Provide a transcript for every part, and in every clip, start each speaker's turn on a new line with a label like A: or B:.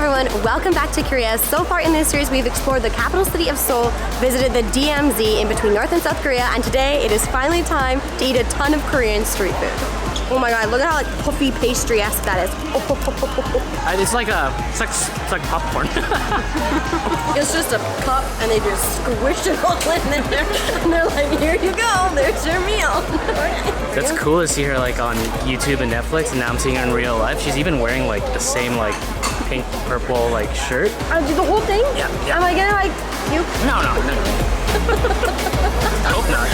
A: everyone, welcome back to Korea. So far in this series we've explored the capital city of Seoul, visited the DMZ in between North and South Korea, and today it is finally time to eat a ton of Korean street food. Oh my god, look at how like puffy pastry-esque that is.
B: It's like popcorn.
A: It's just a cup and they just squish it all in there and they're like, here you go, there's your meal.
B: That's cool to see her like on YouTube and Netflix, and now I'm seeing her in real life. She's even wearing like the same like pink purple like shirt.
A: Do the whole thing?
B: Yeah.
A: Am I gonna like puke?
B: No. I hope not.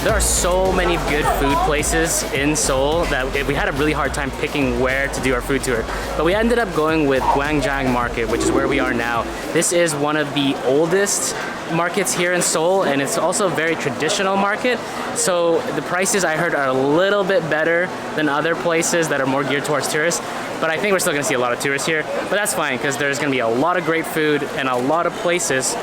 B: There are so many good food places in Seoul that we had a really hard time picking where to do our food tour. But we ended up going with Gwangjang Market, which is where we are now. This is one of the oldest markets here in Seoul, and it's also a very traditional market. So the prices I heard are a little bit better than other places that are more geared towards tourists. But I think we're still gonna see a lot of tourists here. But that's fine, because there's gonna be a lot of great food and a lot of places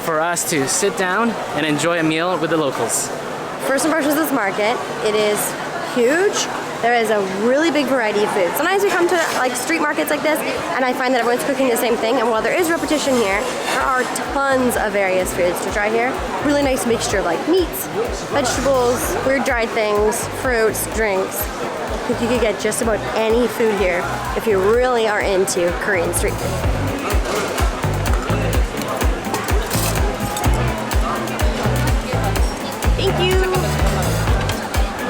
B: for us to sit down and enjoy a meal with the locals.
A: First impressions of this market, it is huge. There is a really big variety of food. Sometimes we come to like street markets like this and I find that everyone's cooking the same thing, and while there is repetition here, there are tons of various foods to try here. Really nice mixture of like meats, vegetables, weird dried things, fruits, drinks. I think you could get just about any food here if you really are into Korean street food. Thank you.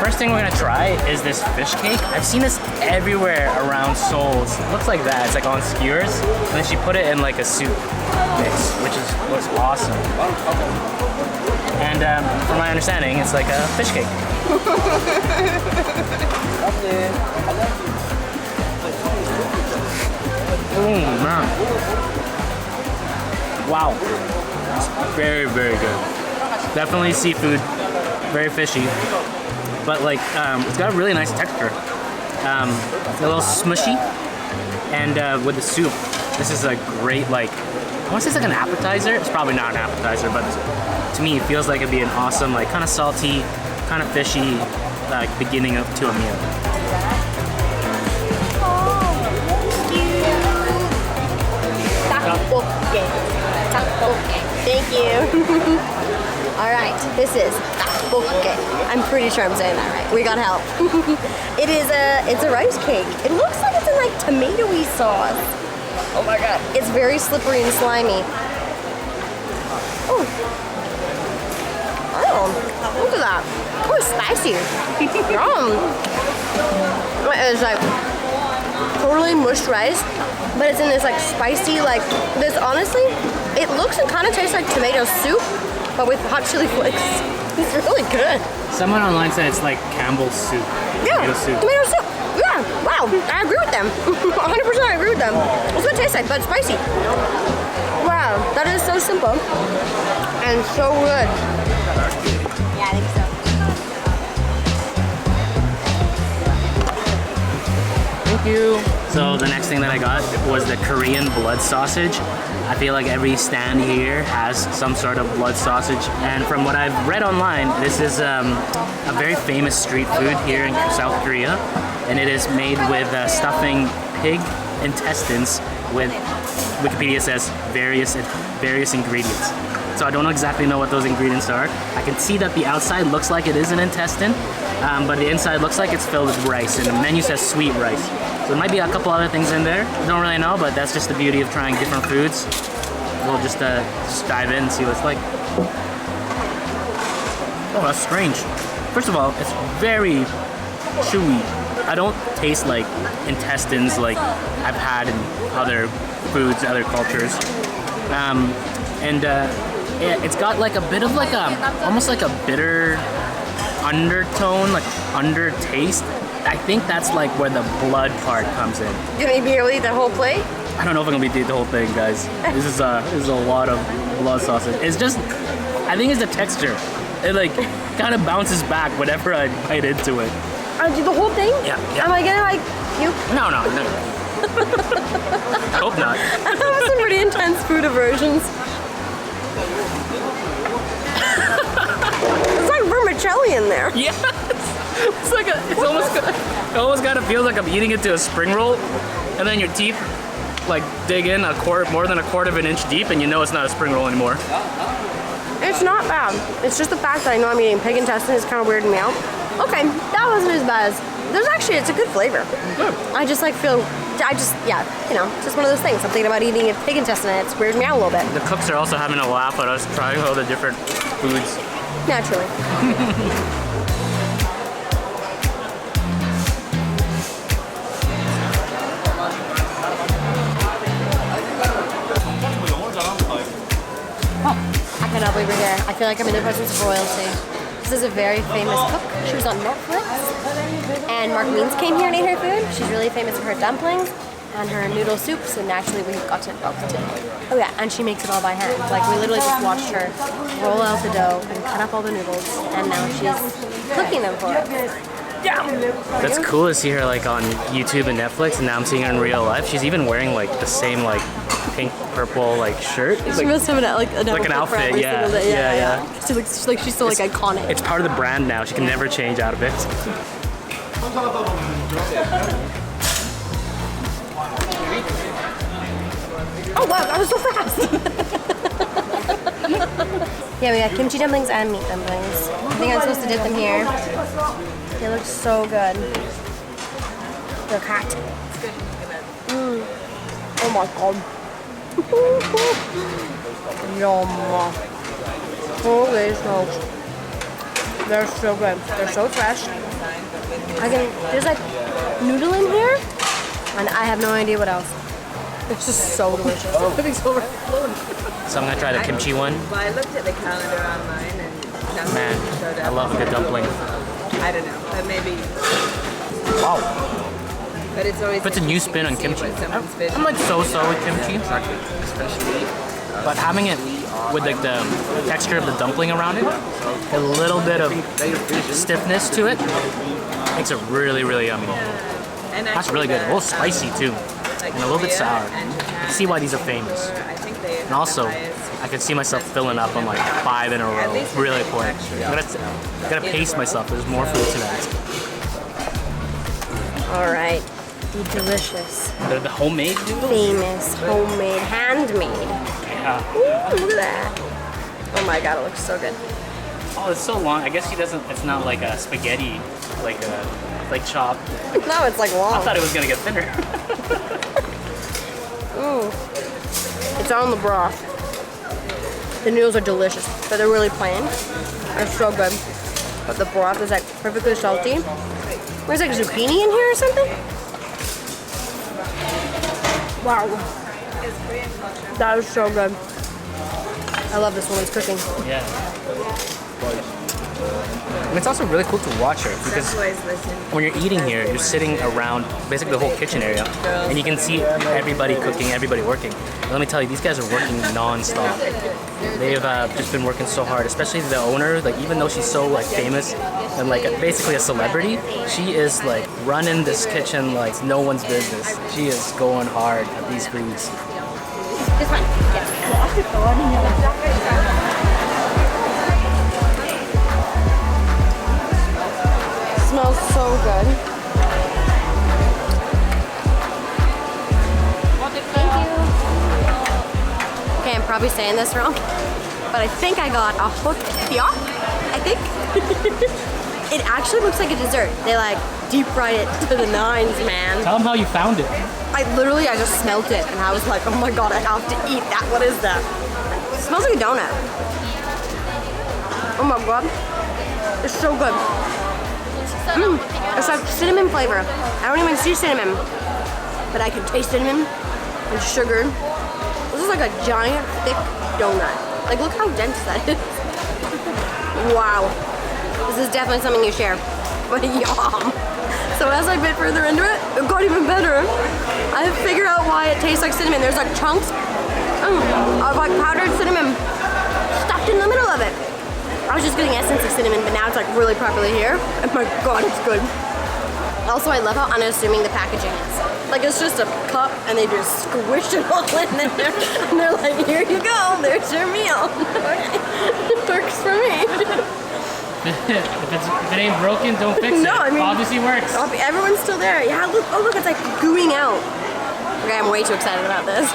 B: First thing we're gonna try is this fish cake. I've seen this everywhere around Seoul. It looks like that. It's like on skewers, and then she put it in like a soup mix, which looks awesome. And from my understanding, it's like a fish cake. Man. Wow. It's very, very good. Definitely seafood, very fishy, but like it's got a really nice texture. It's a little smushy, and with the soup, this is a great like, I want to say it's like an appetizer. It's probably not an appetizer, but to me it feels like it'd be an awesome, like kind of salty, kind of fishy, like beginning up to a meal.
A: Thank you. Alright, this is Tteokbokki. I'm pretty sure I'm saying that right. We got help. It's a rice cake. It looks like it's in like tomatoey sauce. Oh my god. It's very slippery and slimy. Oh, look at that. Oh, it's spicy. Yum. It's like totally mushed rice, but it's in this like spicy, like this, honestly, it looks and kind of tastes like tomato soup, but with hot chili flakes. It's really good.
B: Someone online said it's like Campbell's soup.
A: Yeah,
B: tomato soup.
A: Tomato soup. Yeah, wow, I agree with them. 100% I agree with them. That's what it tastes like, but it's spicy. Wow, that is so simple and so good. Yeah, I think so.
B: Thank you. So the next thing that I got was the Korean blood sausage. I feel like every stand here has some sort of blood sausage, and from what I've read online, this is a very famous street food here in South Korea, and it is made with stuffing pig intestines with, Wikipedia says, various ingredients. So I don't exactly know what those ingredients are. I can see that the outside looks like it is an intestine, but the inside looks like it's filled with rice, and the menu says sweet rice. So there might be a couple other things in there. I don't really know, but that's just the beauty of trying different foods. We'll just dive in and see what it's like. Oh, that's strange. First of all, it's very chewy. I don't taste like intestines like I've had in other foods, other cultures. It's got like a bit of like almost like a bitter undertone, like undertaste. I think that's like where the blood part comes in.
A: You gonna be able to eat the whole plate?
B: I don't know if I'm gonna be able to eat the whole thing, guys. This is a lot of blood sausage. It's just, I think it's the texture. It like kind of bounces back whenever I bite into it.
A: Do the whole thing?
B: Yeah.
A: Am I gonna like puke?
B: No. I hope not.
A: I have some pretty intense food aversions. It's like vermicelli. vermicelli in there.
B: Yeah, it's like it almost kind of feels like I'm eating it to a spring roll, and then your teeth like dig in more than a quarter of an inch deep, and you know it's not a spring roll anymore.
A: It's not bad. It's just the fact that I know I'm eating pig intestine is kind of weirding me out. Okay, that wasn't as bad as. It's a good flavor.
B: Good.
A: I just like feel. Yeah, you know, just one of those things. I'm thinking about eating a pig intestine, and it's weirding me out a little bit.
B: The cooks are also having a laugh at us trying all the different foods.
A: Naturally. I cannot believe we're here. I feel like I'm in the presence of royalty. This is a very famous cook. She was on Netflix. And Mark Means came here and ate her food. She's really famous for her dumplings and her noodle soups, and actually we got to oh yeah, and she makes it all by hand. Like, we literally just watched her roll out the dough and cut up all the noodles, and now she's cooking them for us. Yeah.
B: That's cool to see her like on YouTube and Netflix, and now I'm seeing her in real life. She's even wearing like the same like pink purple like shirt.
A: She must have an
B: outfit. Yeah.
A: She looks like she's so like iconic.
B: It's part of the brand now. She can never change out of it.
A: Oh wow, that was so fast! Yeah, we got kimchi dumplings and meat dumplings. I think I'm supposed to dip them here. They look so good. They're hot. Oh my god. Yum. Holy smokes. They're so good. They're so fresh. There's like noodle in here, and I have no idea what else. It's just so delicious. Everything's overflowing.
B: So I'm gonna try the kimchi one.
C: Well, I looked at the calendar online and nothing
B: Man,
C: showed up.
B: I love a good dumpling.
C: I don't know, but maybe.
B: Wow.
C: But it's always.
B: Puts a new spin on kimchi. I'm like so-so with kimchi, but having it with like the texture of the dumpling around it, a little bit of stiffness to it, makes it really, really yummy.
C: And
B: That's really good. A little spicy too, and a little bit sour. I can see why these are famous. And also, I can see myself filling up on like 5 in a row really quick. I gotta pace myself. There's more food tonight.
A: All right, the delicious,
B: The homemade noodles?
A: famous, homemade, handmade.
B: Yeah.
A: Ooh, look at that. Oh my god, it looks so good.
B: Oh, it's so long. I guess he doesn't. It's not like a spaghetti, like chopped.
A: No, it's like long.
B: I thought it was gonna get thinner.
A: Ooh. It's on the broth. The noodles are delicious, but they're really plain. They're so good. But the broth is like perfectly salty. There's like zucchini in here or something. Wow. That is so good. I love this woman's cooking.
B: Yeah. And it's also really cool to watch her because when you're eating here, you're sitting around basically the whole kitchen area, and you can see everybody cooking, everybody working. And let me tell you, these guys are working non-stop. They've just been working so hard, especially the owner. Like, even though she's so like famous and like basically a celebrity, she is like running this kitchen like no one's business. She is going hard at these foods.
A: This one. Yes. Smells so good. Thank you. Okay, I'm probably saying this wrong, but I think I got a Hotteok, I think. It actually looks like a dessert. They like deep fried it to the nines, man.
B: Tell them how you found it.
A: I just smelt it and I was like, oh my god, I have to eat that. What is that? It smells like a donut. Oh my god. It's so good. It's like cinnamon flavor. I don't even see cinnamon, but I can taste cinnamon and sugar. This is like a giant, thick donut. Like, look how dense that is. Wow. This is definitely something you share. But yum. So as I bit further into it, it got even better. I figured out why it tastes like cinnamon. There's like chunks of like powdered cinnamon stuffed in the middle of it. I was just getting essence of cinnamon, but now it's like really properly here. And my god, it's good. Also, I love how unassuming the packaging is. Like, it's just a cup and they just squish it all in there. And they're like, here you go, there's your meal. Okay. It works for me.
B: If it ain't broken, don't fix it.
A: No, I mean-
B: Obviously works.
A: Everyone's still there. Yeah, look, oh look, it's like gooing out. Okay, I'm way too excited about this.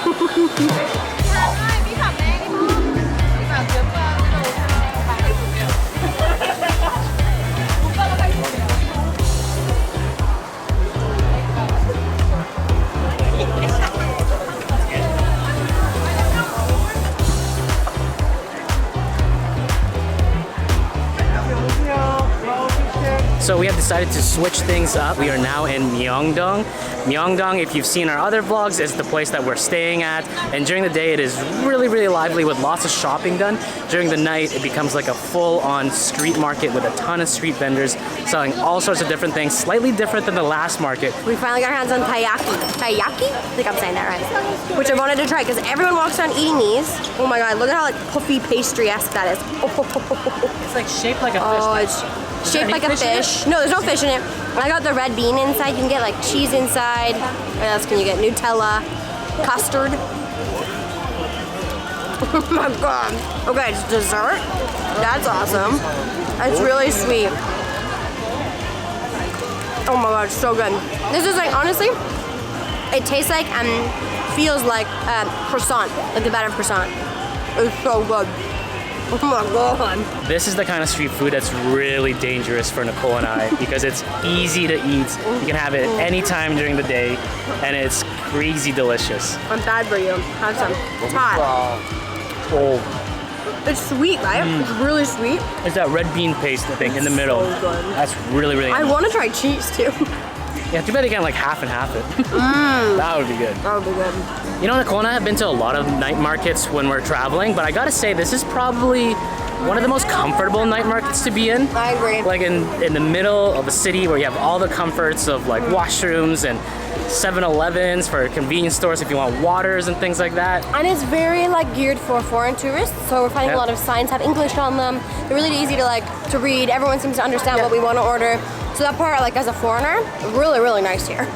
B: So we have decided to switch things up. We are now in Myeongdong. Myeongdong, if you've seen our other vlogs, is the place that we're staying at. And during the day, it is really, really lively with lots of shopping done. During the night, it becomes like a full-on street market with a ton of street vendors selling all sorts of different things, slightly different than the last market.
A: We finally got our hands on taiyaki. Taiyaki? I think I'm saying that right. Which I wanted to try because everyone walks around eating these. Oh my god, look at how like puffy pastry-esque that is.
B: It's like shaped like a fish.
A: Oh, it's shaped like a fish. No, there's no fish in it. I got the red bean inside. You can get like cheese inside. What else can you get? Nutella, custard. Oh my god. Okay, it's dessert. That's awesome. It's really sweet. Oh my god, it's so good. This is like, honestly, it tastes like and feels like croissant, like the batter of croissant. It's so good. Oh my god.
B: This is the kind of street food that's really dangerous for Nicole and I because it's easy to eat. You can have it anytime during the day and it's crazy delicious.
A: I'm bad for you. Have some. It's hot.
B: Oh,
A: It's sweet, right? It's really sweet.
B: there's that red bean paste, I think, in the middle.
A: So good.
B: That's really, really
A: I
B: nice.
A: want to try cheese too.
B: Yeah, too bad they can't like half and half it. That would be good.
A: That would be good.
B: You know, Nicole and I have been to a lot of night markets when we're traveling, but I gotta say, this is probably one of the most comfortable night markets to be in.
A: I agree.
B: Like in the middle of a city where you have all the comforts of like washrooms and 7-Elevens for convenience stores if you want waters and things like that.
A: And it's very like geared for foreign tourists. So we're finding
B: Yeah.
A: a lot of signs have English on them. They're really easy to to read. Everyone seems to understand what we want to order. So that part, like as a foreigner, really, really nice here.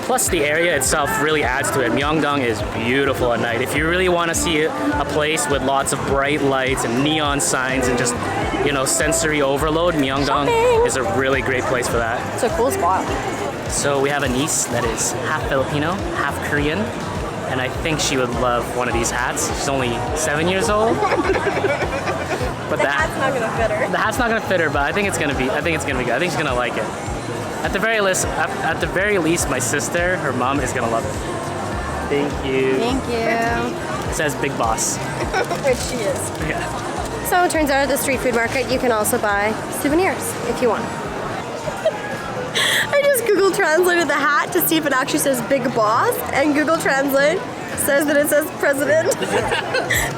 B: Plus the area itself really adds to it. Myeongdong is beautiful at night. If you really want to see a place with lots of bright lights and neon signs and just, you know, sensory overload, Myeongdong
A: Shopping.
B: is a really great place for that.
A: It's a cool spot.
B: So we have a niece that is half Filipino, half Korean, and I think she would love one of these hats. She's only 7 years old. But
A: The hat's not gonna fit her.
B: the hat's not gonna fit her, but I think it's gonna be good. I think she's gonna like it. At the very least, my sister, her mom, is gonna love it. Thank you.
A: Thank you.
B: It says Big Boss.
A: Which she is.
B: Yeah.
A: So it turns out at the street food market, you can also buy souvenirs if you want. I just Google translated the hat to see if it actually says Big Boss, and Google Translate says that it says President.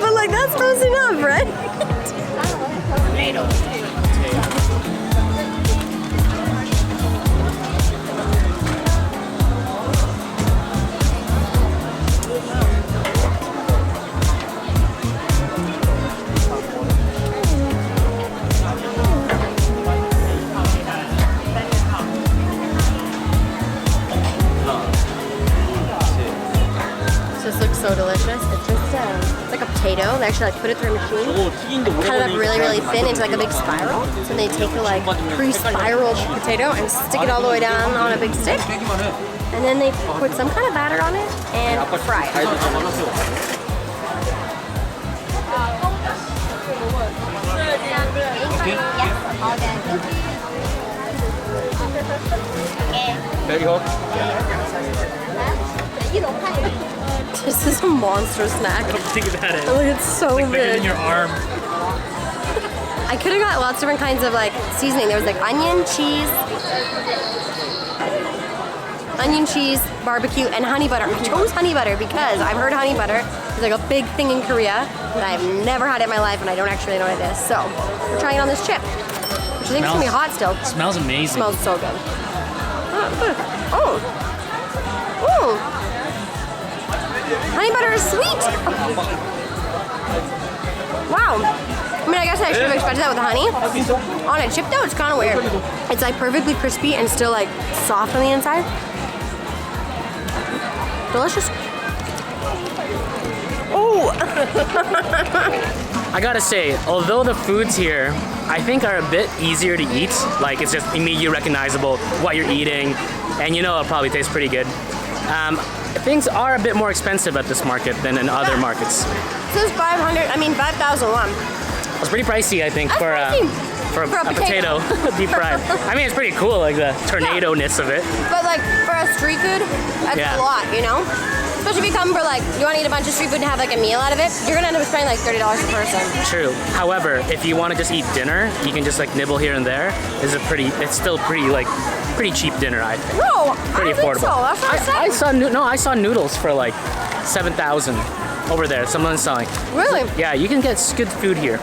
A: But like, that's close enough, right? This looks so delicious. It's just it's like a potato. They actually like put it through a machine, cut it up really, really thin into like a big spiral. So they take the like pre-spiraled potato and stick it all the way down on a big stick, and then they put some kind of batter on it and fry it. This is a monster snack.
B: Think about it.
A: Look, it's so
B: Like bigger
A: big.
B: than your arm.
A: I could have got lots of different kinds of like seasoning. There was like onion, cheese, barbecue, and honey butter. I chose honey butter because I've heard honey butter is like a big thing in Korea, but I've never had it in my life and I don't actually know what it is. So we're trying it on this chip, which I think is gonna be hot still. It
B: Smells amazing.
A: smells so good. Oh. Oh. Honey butter is sweet. Wow. I mean, I guess I should have expected that with honey. On a chip though, it's kind of weird. It's like perfectly crispy and still like soft on the inside. Delicious. Oh.
B: I gotta say, although the foods here, I think are a bit easier to eat, like it's just immediately recognizable what you're eating, and you know it'll probably taste pretty good. Things are a bit more expensive at this market than in other markets.
A: This is 5,000 won.
B: It's pretty pricey, I think,
A: That's
B: for
A: pricey.
B: For a potato deep fried. I mean, it's pretty cool, like the tornado-ness of it.
A: But like for a street food, that's a lot, you know? Especially if you come for like, you want to eat a bunch of street food and have like a meal out of it, you're gonna end up spending like $30 a person.
B: True. However, if you want to just eat dinner, you can just like nibble here and there. It's still pretty cheap dinner, I think.
A: No,
B: Pretty
A: I don't
B: affordable.
A: think so. That's what I'm saying.
B: I saw noodles for like 7,000 over there. Someone's selling.
A: Really?
B: Yeah, you can get good food here.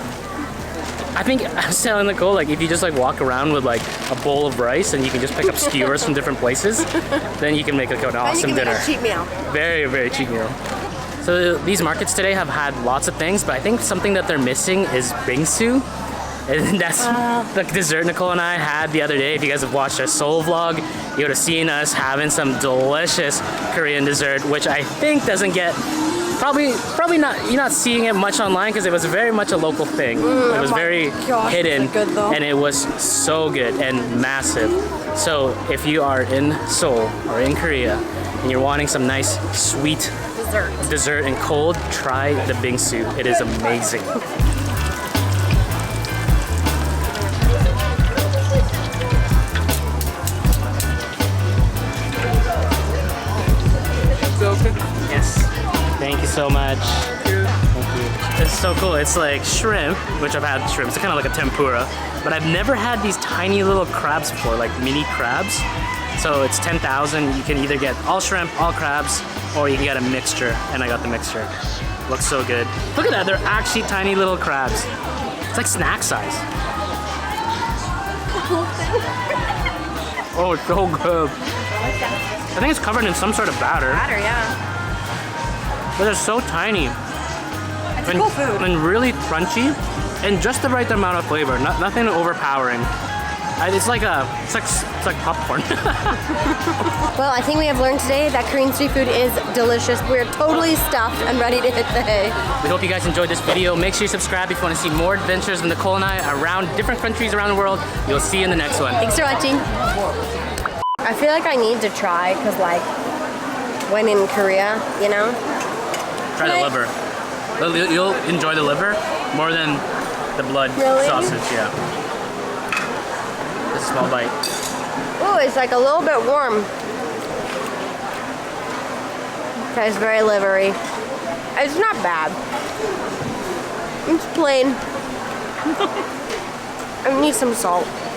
B: I think I was telling Nicole, like if you just like walk around with like a bowl of rice and you can just pick up skewers from different places, then you can make like an awesome
A: and you can
B: dinner.
A: make a cheap meal.
B: Very, very cheap meal. So these markets today have had lots of things, but I think something that they're missing is bingsu. And that's the dessert Nicole and I had the other day. If you guys have watched our Seoul vlog, you would have seen us having some delicious Korean dessert, which I think doesn't get probably not, you're not seeing it much online because it was very much a local thing. It was very hidden,
A: good, though.
B: and it was so good and massive. So if you are in Seoul or in Korea and you're wanting some nice sweet dessert and cold, try the bingsu. It is amazing. Yes. Thank you so much. Thank you. It's so cool. It's like shrimp, which I've had shrimp. It's kind of like a tempura, but I've never had these tiny little crabs before, like mini crabs. So it's 10,000. You can either get all shrimp, all crabs, or you can get a mixture, and I got the mixture. Looks so good. Look at that. They're actually tiny little crabs. It's like snack size. Oh, it's so good. I think it's covered in some sort of batter.
A: Batter, yeah.
B: But they're so tiny.
A: It's cool food.
B: And really crunchy, and just the right amount of flavor. Nothing overpowering. It's like popcorn.
A: Well, I think we have learned today that Korean street food is delicious. We're totally stuffed and ready to hit the hay.
B: We hope you guys enjoyed this video. Make sure you subscribe if you want to see more adventures with Nicole and I around different countries around the world. You'll see you in the next one.
A: Thanks for watching. I feel like I need to try because like when in Korea, you know?
B: Try the liver. You'll enjoy the liver more than the blood sausage, yeah. Just a small bite.
A: Ooh, it's like a little bit warm. Tastes very livery. It's not bad. It's plain. I need some salt.